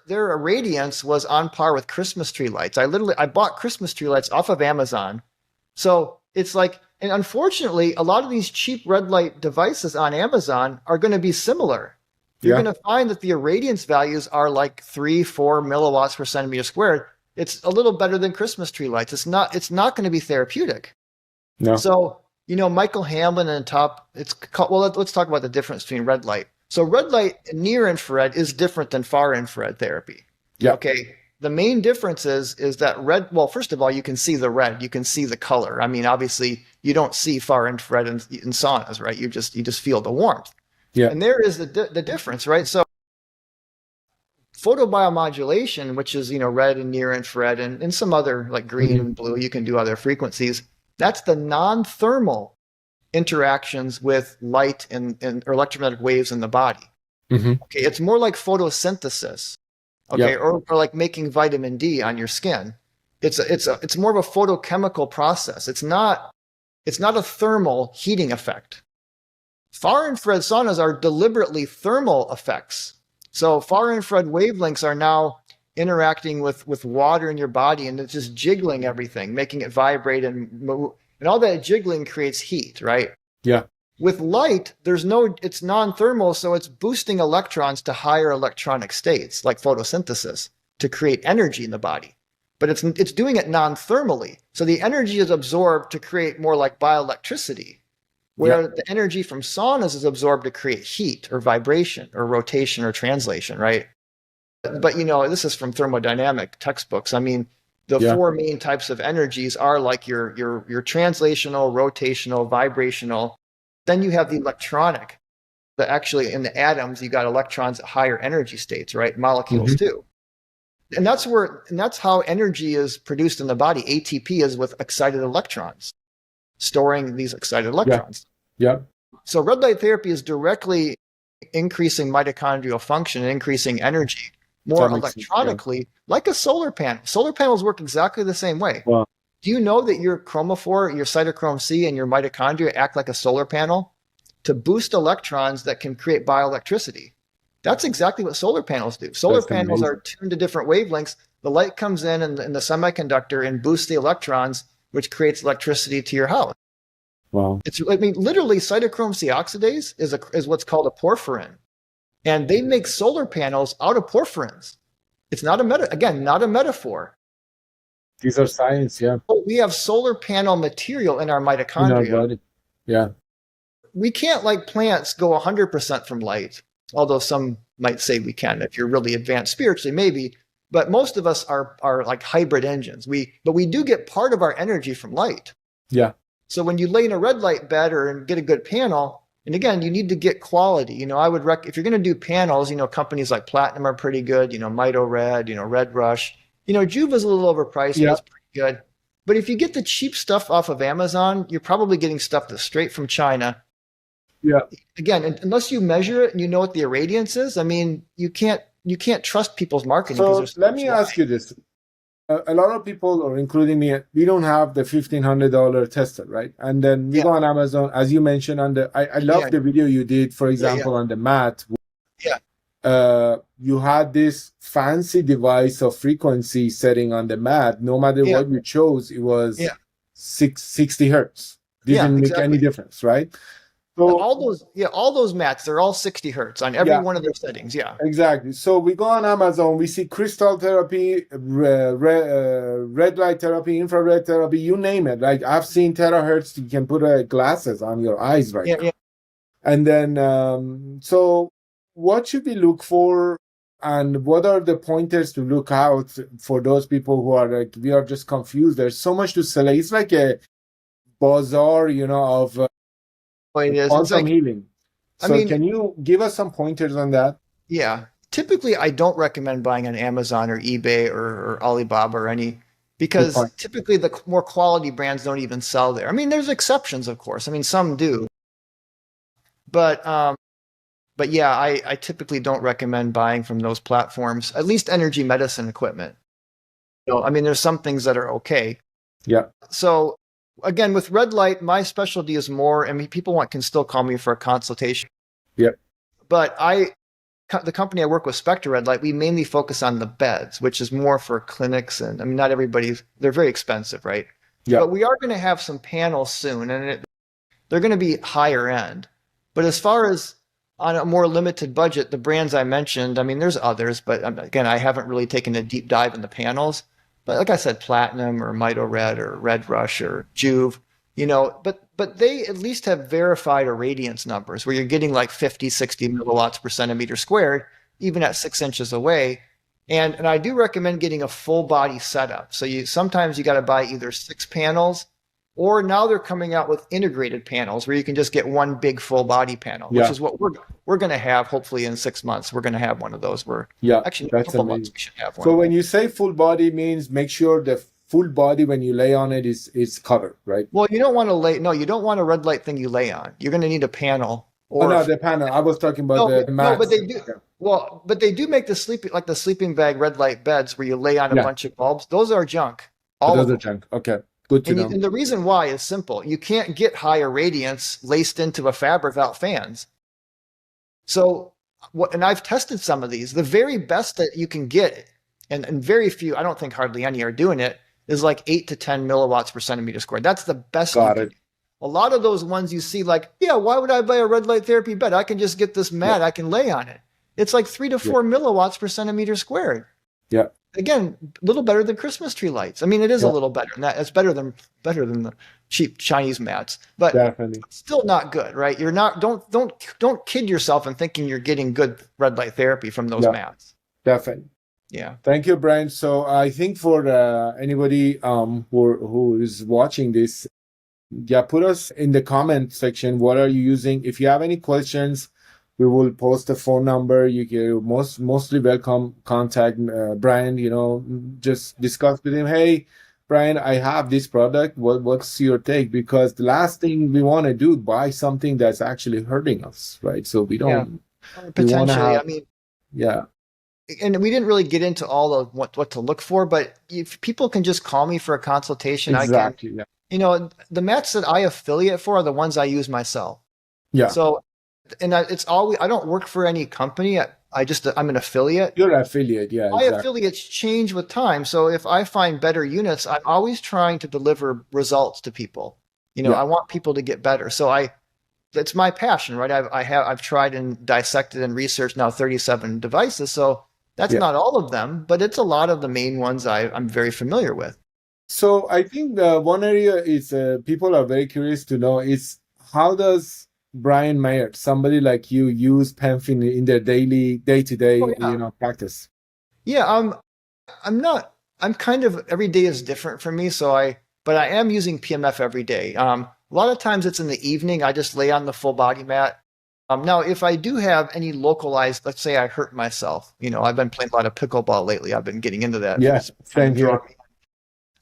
irradiance was on par with Christmas tree lights. I bought Christmas tree lights off of Amazon. So it's like, and unfortunately, a lot of these cheap red light devices on Amazon are going to be similar. You're going to find that the irradiance values are like 3-4 milliwatts per centimeter squared. It's a little better than Christmas tree lights. It's not going to be therapeutic. No. So, Michael Hamlin and top, it's called, well, let's talk about the difference between red light. So red light near infrared is different than far infrared therapy. Yeah. Okay. The main difference is that red, well, first of all, you can see the red, you can see the color. I mean, obviously you don't see far infrared in saunas, right? You just feel the warmth. Yeah. And there is the difference, right? So photobiomodulation, which is, red and near infrared and some other like green and blue, you can do other frequencies. That's the non-thermal interactions with light and or electromagnetic waves in the body. Mm-hmm. Okay. It's more like photosynthesis. Okay, or like making vitamin D on your skin. It's more of a photochemical process. It's not a thermal heating effect. Far infrared saunas are deliberately thermal effects. So far infrared wavelengths are now interacting with water in your body, and it's just jiggling everything, making it vibrate and move. And all that jiggling creates heat, right? Yeah. With light, it's non-thermal, so it's boosting electrons to higher electronic states, like photosynthesis, to create energy in the body. But it's doing it non-thermally. So the energy is absorbed to create more like bioelectricity. where Yeah. the energy from saunas is absorbed to create heat or vibration or rotation or translation, right? But this is from thermodynamic textbooks. I mean, the Yeah. four main types of energies are like your translational, rotational, vibrational. Then you have the electronic. Actually, in the atoms, you got electrons at higher energy states, right? Molecules Mhm. too. And that's how energy is produced in the body. ATP is with excited electrons, storing these excited Yeah. electrons. Yeah. So red light therapy is directly increasing mitochondrial function and increasing energy more That makes sense. Yeah. electronically, like a solar panel. Solar panels work exactly the same way. Wow. Do you know that your chromophore, your cytochrome C, and your mitochondria act like a solar panel to boost electrons that can create bioelectricity? That's exactly what solar panels do. Solar That's panels are amazing. tuned to different wavelengths. The light comes in the semiconductor and boosts the electrons, which creates electricity to your house. Wow. Literally, cytochrome C oxidase is what's called a porphyrin, and they make solar panels out of porphyrins. It's not not a metaphor. These are science. Yeah. We have solar panel material in our In our mitochondria. body. Yeah. We can't, like plants, go 100% from light, although some might say we can. If you're really advanced spiritually, maybe. But most of us are like hybrid engines. But we do get part of our energy from light. Yeah. So when you lay in a red light bed and get a good panel, and again, you need to get quality. I would if you're going to do panels, companies like Platinum are pretty good. Mito Red, Red Rush. Juva's a little overpriced, Yeah. but it's pretty good. But if you get the cheap stuff off of Amazon, you're probably getting stuff that's straight from China. Yeah. Again, unless you measure it and you know what the irradiance is, I mean, you can't trust people's marketing. So let me ask you this. A lot of people, or including me, we don't have the $1,500 tester, right? And then we go on Amazon, as you mentioned, I love the video you did, for example, on the mat. Yeah. You had this fancy device of frequency setting on the mat. No matter what you chose, it was 60 hertz. Didn't make any difference, right? So all those mats, they're all 60 hertz on every one of their settings. Yeah. Exactly. So we go on Amazon, we see crystal therapy, red light therapy, infrared therapy, you name it. Like I've seen terahertz, you can put glasses on your eyes right now. And then, so what should we look for, and what are the pointers to look out for those people who are like, we are just confused. There's so much to sell. It's like a bazaar, of quantum healing. So can you give us some pointers on that? Yeah. Typically, I don't recommend buying on Amazon or eBay or Alibaba or because typically the more quality brands don't even sell there. I mean, there's exceptions, of course. I mean, some do. But yeah, I typically don't recommend buying from those platforms, at least energy medicine equipment. I mean, there's some things that are okay. Yeah. So again, with red light, my specialty is more, I mean, people can still call me for a consultation. Yeah. But the company I work with, Spectra Red Light, we mainly focus on the beds, which is more for clinics. And I mean, not they're very expensive, right? Yeah. But we are going to have some panels soon, and they're going to be higher end. But as far as on a more limited budget, the brands I mentioned, I mean, there's others, but again, I haven't really taken a deep dive in the panels. But like I said, Platinum or Mito Red or Red Rush or Juve, but they at least have verified irradiance numbers where you're getting like 50, 60 milliwatts per centimeter squared, even at 6 inches away. And I do recommend getting a full body setup. So sometimes you got to buy either 6 panels, or now they're coming out with integrated panels where you can just get one big full body panel, which is what we're going to have. Hopefully in 6 months, we're going to have one of those. Actually, in a couple months we should have one. So when you say full body, means make sure the full body when you lay on it is covered, right? Well, you don't want you don't want a red light thing you lay on. You're going to need a panel. The panel. I was talking about the mats. No, but they do. Yeah. Well, but they do make the sleeping bag red light beds where you lay on a bunch of bulbs. Those are junk. Those are junk. Okay. Good to know. And the reason why is simple. You can't get high irradiance laced into a fabric without fans. So, and I've tested some of these. The very best that you can get, and very few, I don't think hardly any are doing it, is like 8 to 10 milliwatts per centimeter squared. That's the best. Got it. A lot of those ones you see like, why would I buy a red light therapy bed? I can just get this mat, I can lay on it. It's like 3 to 4 milliwatts per centimeter squared. Yeah. Again, a little better than Christmas tree lights. I mean, it is a Yeah. little better than that. It's better than the cheap Chinese mats, but Definitely. still not good, right? You're not don't kid yourself in thinking you're getting good red light therapy from those Yeah. mats. Definitely. Yeah. Thank you, Brian. So I think for anybody who is watching this, yeah, put us in the comment section. What are you using? If you have any questions, we will post a phone number. You can mostly welcome contact Brian. Just discuss with him. Hey, Brian, I have this product. What's your take? Because the last thing we want to do buy something that's actually hurting us, right? So we Yeah. don't. We want to Potentially. have. I mean, Yeah. and we didn't really get into all of what to look for, but if people can just call me for a consultation, I can, Exactly. Yeah. the mats that I affiliate for are the ones I use myself. Yeah. So, and it's always, I don't work for any company. I'm an affiliate. You're an affiliate. Yeah. My Exactly. affiliates change with time. So if I find better units, I'm always trying to deliver results to people. Yeah. I want people to get better. So that's my passion, right? I've tried and dissected and researched now 37 devices. So that's Yeah. not all of them, but it's a lot of the main ones I'm very familiar with. So I think one area is people are very curious to know is how does Bryant Meyers, somebody like you, use PEMF in their day-to-day, Oh yeah. practice? Yeah, I'm not I'm kind of every day is different for me, but I am using PMF every day. A lot of times it's in the evening. I just lay on the full body mat. Now, if I do have any localized, let's say I hurt myself, I've been playing a lot of pickleball lately. I've been getting into that. Yeah, same here.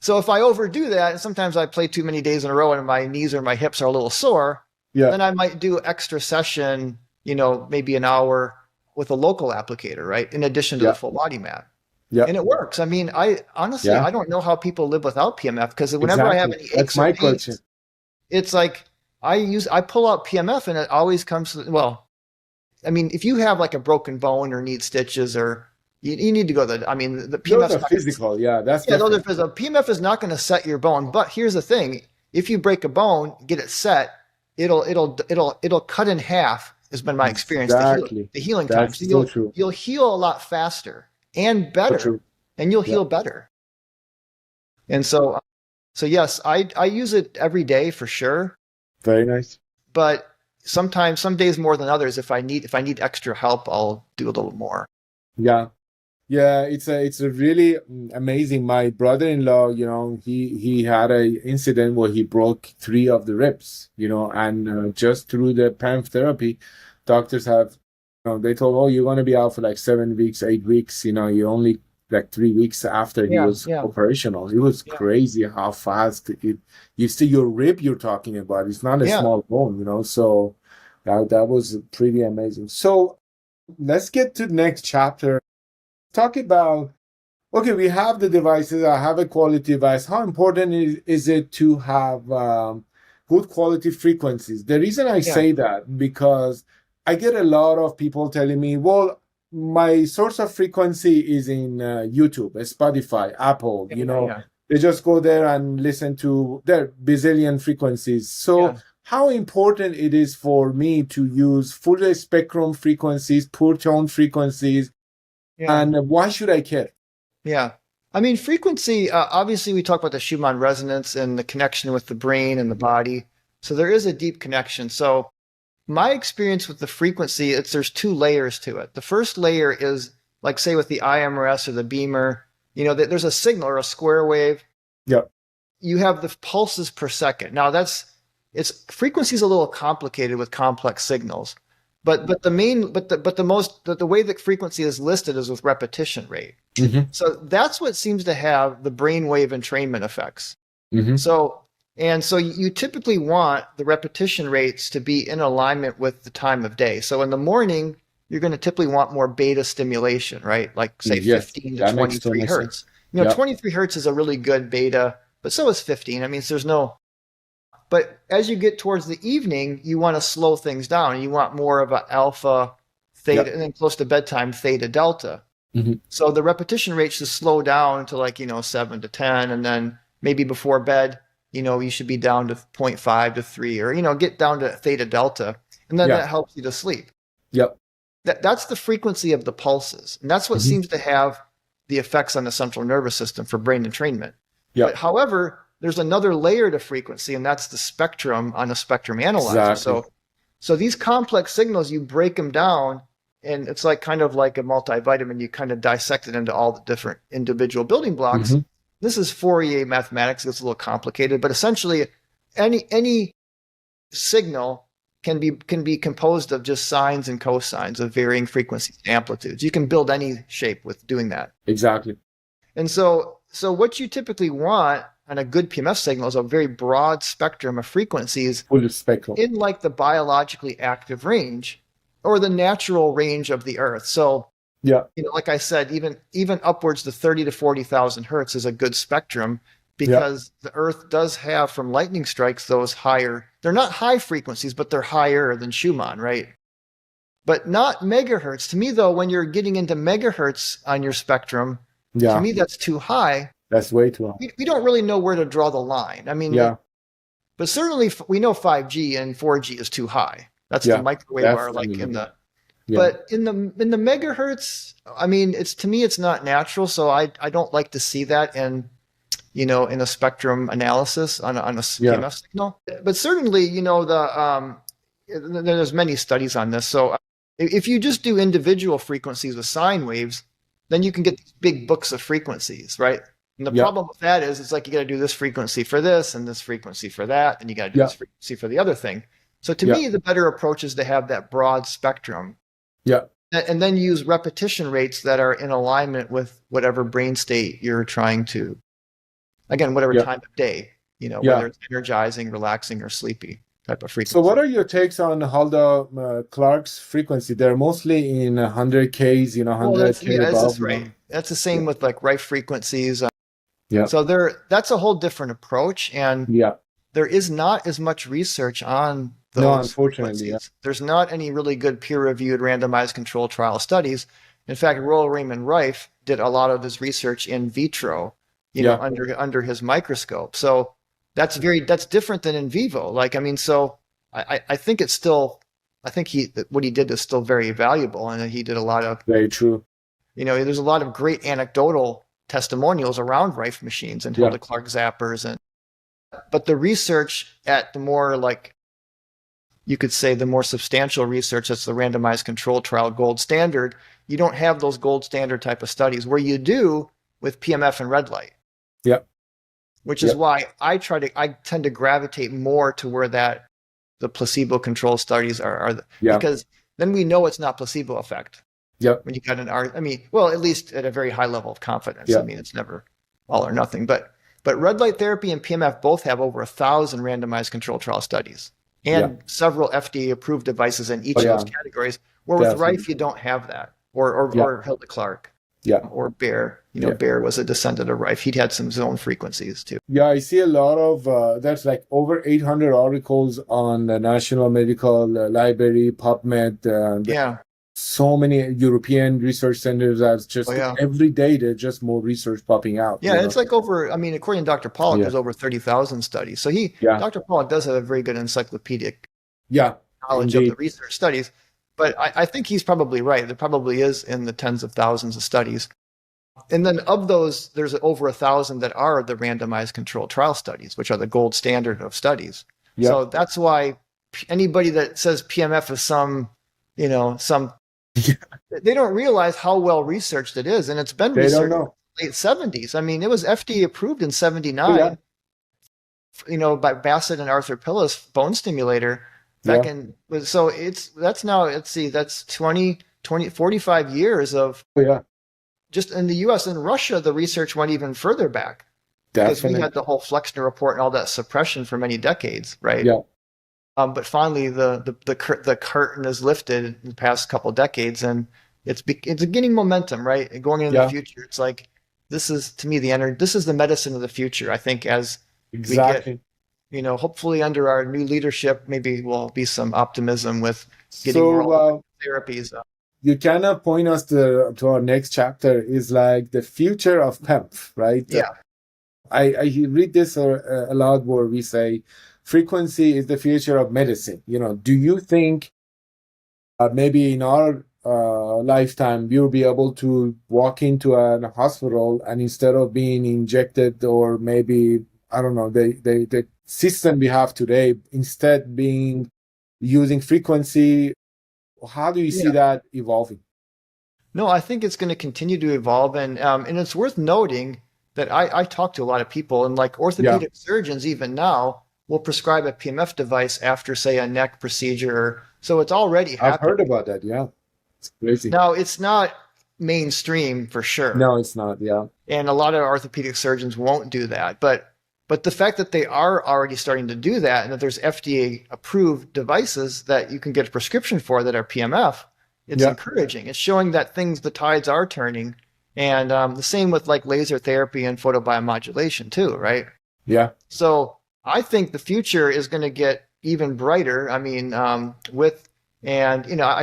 So if I overdo that, and sometimes I play too many days in a row and my knees or my hips are a little sore, Yeah, then I might do extra session, maybe an hour with a local applicator, right? In addition to yeah, the full body mat. yeah, And it works. I mean, I honestly, yeah, I don't know how people live without PMF because whenever I have exactly. any That's aches or my question. pains, it's like I pull out PMF and it always comes, well, I mean, if you have like a broken bone or need stitches or you need to go to the, I mean, the Those PMF's are not, physical. Yeah, that's yeah, those are different. physical. PMF is not going to set your bone. But here's the thing: if you break a bone, get it set, it'll cut in half. Has been my experience. Exactly. The healing time. So That's so true. you'll heal a lot faster and So better, true. and you'll Yeah, heal better. And so yes, I use it every day for sure. very nice. But sometimes, some days more than others, if I need extra help, I'll do a little more. Yeah. Yeah, it's a really amazing. My brother-in-law, he had a incident where he broke three of the ribs, and just through the PEMF therapy, doctors have, they told, oh, you're going to be out for like 7 weeks, 8 weeks. You only like 3 weeks after he Yeah, was yeah, operational. It was yeah, crazy how fast you see your rib you're talking about. It's not a yeah, small bone. So that was pretty amazing. So let's get to the next chapter. Talk about, okay, we have the devices. I have a quality device. How important is it to have good quality frequencies? The reason I yeah, say that, because I get a lot of people telling me, well, my source of frequency is in YouTube, Spotify, Apple, yeah, yeah, they just go there and listen to their bazillion frequencies. So yeah, how important it is for me to use full spectrum frequencies, pure tone frequencies, yeah. and why should I care? Yeah. I mean, frequency, obviously, we talk about the Schumann resonance and the connection with the brain and the body. So there is a deep connection. So my experience with the frequency, there's two layers to it. The first layer is, like, say, with the IMRS or the beamer, there's a signal or a square wave. Yeah. You have the pulses per second. Now, frequency is a little complicated with complex signals. But the way that frequency is listed is with repetition rate. Mm-hmm. So that's what seems to have the brainwave entrainment effects. Mm-hmm. So you typically want the repetition rates to be in alignment with the time of day. So in the morning, you're going to typically want more beta stimulation, right? Like say Yes, 15 to that makes so 23 much hertz. sense. Yeah. 23 hertz is a really good beta, but so is 15. I mean, but as you get towards the evening, you want to slow things down. You want more of an alpha, theta, Yeah. and then close to bedtime, theta, delta. Mm-hmm. So the repetition rate should slow down to 7 to 10. And then maybe before bed, you should be down to 0.5 to 3 or, get down to theta, delta. And then that helps you to sleep. Yep. That's the frequency of the pulses. And that's what Mm-hmm. seems to have the effects on the central nervous system for brain entrainment. Yeah. But however, there's another layer to frequency, and that's the spectrum on a spectrum analyzer. Exactly. So these complex signals, you break them down, and it's like kind of like a multivitamin. You kind of dissect it into all the different individual building blocks. Mm-hmm. This is Fourier mathematics. It's a little complicated, but essentially, any signal can be composed of just sines and cosines of varying frequencies and amplitudes. You can build any shape with doing that. Exactly. And so what you typically want on a good PMF signal is a very broad spectrum of frequencies Full spectrum. in like the biologically active range or the natural range of the Earth. So, yeah, like I said, even upwards to 30 to 40,000 hertz is a good spectrum, because the Earth does have, from lightning strikes, those higher, they're not high frequencies, but they're higher than Schumann, right? But not megahertz. To me, though, when you're getting into megahertz on your spectrum, to me, that's too high. That's way too high. We don't really know where to draw the line. I mean, but certainly we know 5G and 4G is too high. That's the microwave are like in the, but in the megahertz, I mean, to me, it's not natural. So I don't like to see that in a spectrum analysis on a PMF signal. But certainly, there's many studies on this. So if you just do individual frequencies with sine waves, then you can get these big books of frequencies, right? And the problem with that is, it's like you got to do this frequency for this and this frequency for that, and you got to do this frequency for the other thing. So to me, the better approach is to have that broad spectrum. Yeah. And then use repetition rates that are in alignment with whatever brain state you're trying to, again, whatever time of day, whether it's energizing, relaxing, or sleepy type of frequency. So what are your takes on Hulda Clark's frequency? They're mostly in 100Ks, 100K above. That's right. That's the same with like Rife frequencies. Yeah. So that's a whole different approach, and there is not as much research on those. No, unfortunately, There's not any really good peer-reviewed randomized control trial studies. In fact, Royal Raymond Rife did a lot of his research in vitro, under his microscope. So that's different than in vivo. Like, I mean, so I think what he did is still very valuable, and he did a lot of very true. There's a lot of great anecdotal testimonials around Rife machines and Hilda Clark zappers, but the research at the more, like, you could say, the more substantial research, that's the randomized control trial gold standard. You don't have those gold standard type of studies where you do with PMF and red light. Yeah. Which is why I tend to gravitate more to where the placebo control studies are because then we know it's not placebo effect. Yeah. When you got at least at a very high level of confidence. I mean, it's never all or nothing. But red light therapy and PMF both have over 1,000 randomized control trial studies and several FDA approved devices in each of those categories. Where with Rife, you don't have that, or Hilda Clark. Or Baer. Baer was a descendant of Rife. He'd had some zone frequencies too. Yeah, I see a lot of, that's like over 800 articles on the National Medical Library, PubMed. So many European research centers that's just every day there's just more research popping out. It's like according to Dr. Pawluk, there's over 30,000 studies. So Dr. Pawluk does have a very good encyclopedic knowledge of the research studies. But I think he's probably right. There probably is in the tens of thousands of studies. And then of those, there's over 1,000 that are the randomized controlled trial studies, which are the gold standard of studies. So that's why anybody that says PMF is some they don't realize how well researched it is. And it's been researched in the late 70s. I mean, it was FDA approved in 79, by Bassett and Arthur Pillis bone stimulator. That's 45 years of just in the US. In Russia, the research went even further back. Because we had the whole Flexner report and all that suppression for many decades, right? But finally, the curtain is lifted in the past couple of decades, and it's gaining momentum, right? And going into the future, it's like, this is, to me, this is the medicine of the future. I think as we get, hopefully under our new leadership, maybe we'll be some optimism with getting more therapies. You kind of point us to our next chapter is like the future of PEMF, right? Yeah. I read this aloud where we say, frequency is the future of medicine. Do you think maybe in our lifetime, you'll be able to walk into a hospital and instead of being injected or maybe, I don't know, the system we have today, instead being using frequency. How do you see that evolving? No, I think it's going to continue to evolve, and it's worth noting that I talk to a lot of people, and like orthopedic surgeons even now will prescribe a PMF device after, say, a neck procedure. So it's already happening. I've heard about that. Yeah, it's crazy. Now it's not mainstream for sure. No, it's not. Yeah, and a lot of orthopedic surgeons won't do that, but the fact that they are already starting to do that, and that there's FDA approved devices that you can get a prescription for that are PMF, it's encouraging. It's showing that the tides are turning. And the same with like laser therapy and photobiomodulation too, right? Yeah. So I think the future is going to get even brighter. I mean, I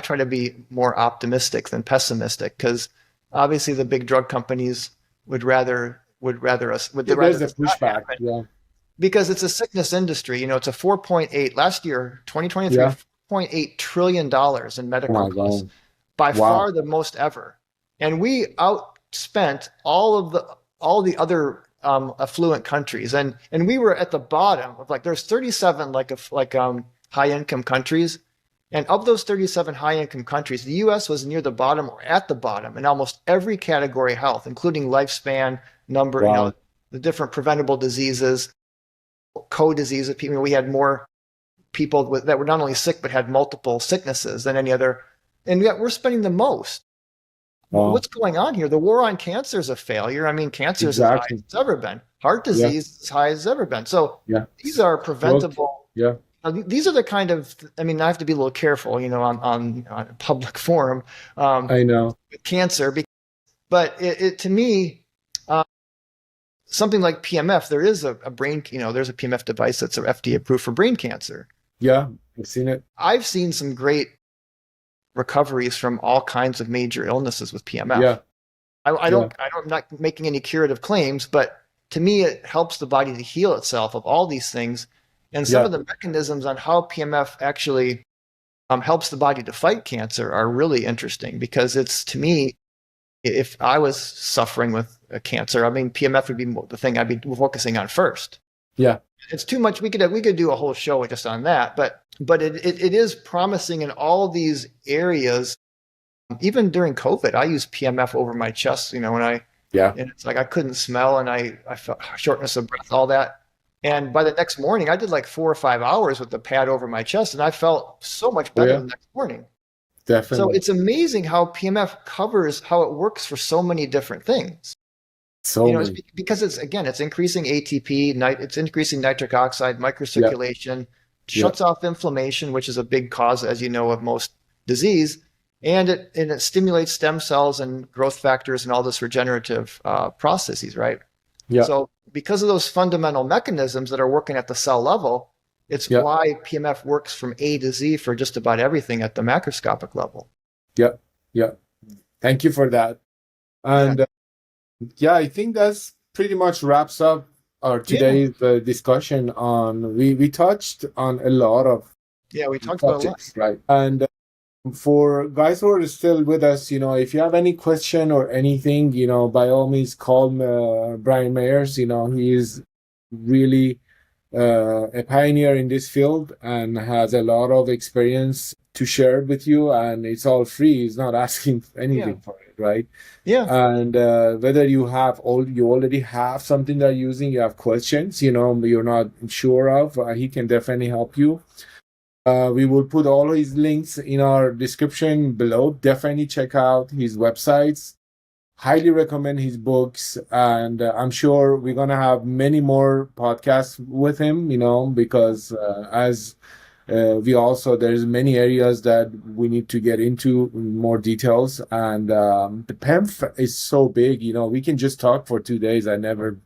try to be more optimistic than pessimistic, because obviously the big drug companies would rather us. There's a pushback. Yeah. Because it's a sickness industry. It's a 4.8 last year, 2023, $4.8 trillion in medical costs, by far the most ever. And we outspent all the other affluent countries, and we were at the bottom of there's 37 high income countries, and of those 37 high income countries, the U.S. was near the bottom or at the bottom in almost every category of health, including lifespan, number, the different preventable diseases, co-diseases. We had more people that were not only sick but had multiple sicknesses than any other, and yet we're spending the most. What's going on here? The war on cancer is a failure. I mean, cancer is as high as it's ever been. Heart disease is as high as it's ever been. So these are preventable. These are the kind of, I have to be a little careful, on a public forum. I know. With cancer, but it to me, something like PMF, there is a brain, there's a PMF device that's FDA approved for brain cancer. Yeah, I've seen it. I've seen some great recoveries from all kinds of major illnesses with PMF. Yeah. I'm not making any curative claims, but to me, it helps the body to heal itself of all these things. And some of the mechanisms on how PMF actually helps the body to fight cancer are really interesting, because it's, to me, if I was suffering with a cancer, PMF would be the thing I'd be focusing on first. Yeah. It's too much. We could do a whole show just on that, but it is promising in all these areas. Even during COVID, I used PMF over my chest, and it's like I couldn't smell, and I felt shortness of breath, all that. And by the next morning, I did 4 or 5 hours with the pad over my chest, and I felt so much better the next morning. Definitely. So it's amazing how PMF covers how it works for so many different things. Because it's increasing ATP, it's increasing nitric oxide, microcirculation, shuts off inflammation, which is a big cause, as you know, of most disease, and it stimulates stem cells and growth factors and all this regenerative processes, right? Yeah. So because of those fundamental mechanisms that are working at the cell level, it's why PMF works from A to Z for just about everything at the macroscopic level. Yeah. Thank you for that. And I think that's pretty much wraps up our today's discussion on, we touched on a lot of we talked about a lot. Right? And for guys who are still with us, if you have any question or anything, by all means call Bryant Meyers. He is really a pioneer in this field and has a lot of experience to share with you, and it's all free. He's not asking anything for it, right? Yeah. And whether you already have something that you're using, you have questions, you're not sure of, he can definitely help you. We will put all his links in our description below. Definitely check out his websites. Highly recommend his books, and I'm sure we're gonna have many more podcasts with him, because there's many areas that we need to get into more details, and the PEMF is so big, we can just talk for 2 days. We could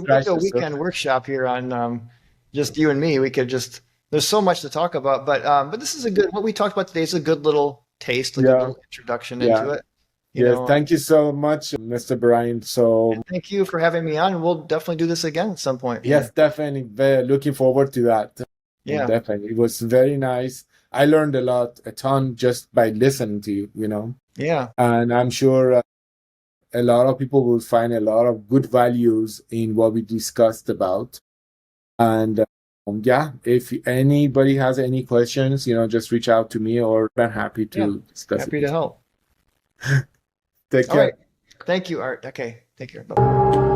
do a weekend workshop here on just you and me. There's so much to talk about, but this is what we talked about today is a good little taste, a good little introduction into it. Thank you so much, Mr. Bryant. And thank you for having me on. We'll definitely do this again at some point. Yes, definitely. Very looking forward to that. Yeah, definitely. It was very nice. I learned a ton just by listening to you, Yeah. And I'm sure a lot of people will find a lot of good values in what we discussed about. And yeah, if anybody has any questions, just reach out to me, or I'm happy Yeah. to discuss it Happy to with you. help. Take All care. right. Thank you, Art. Okay. Take care. Bye.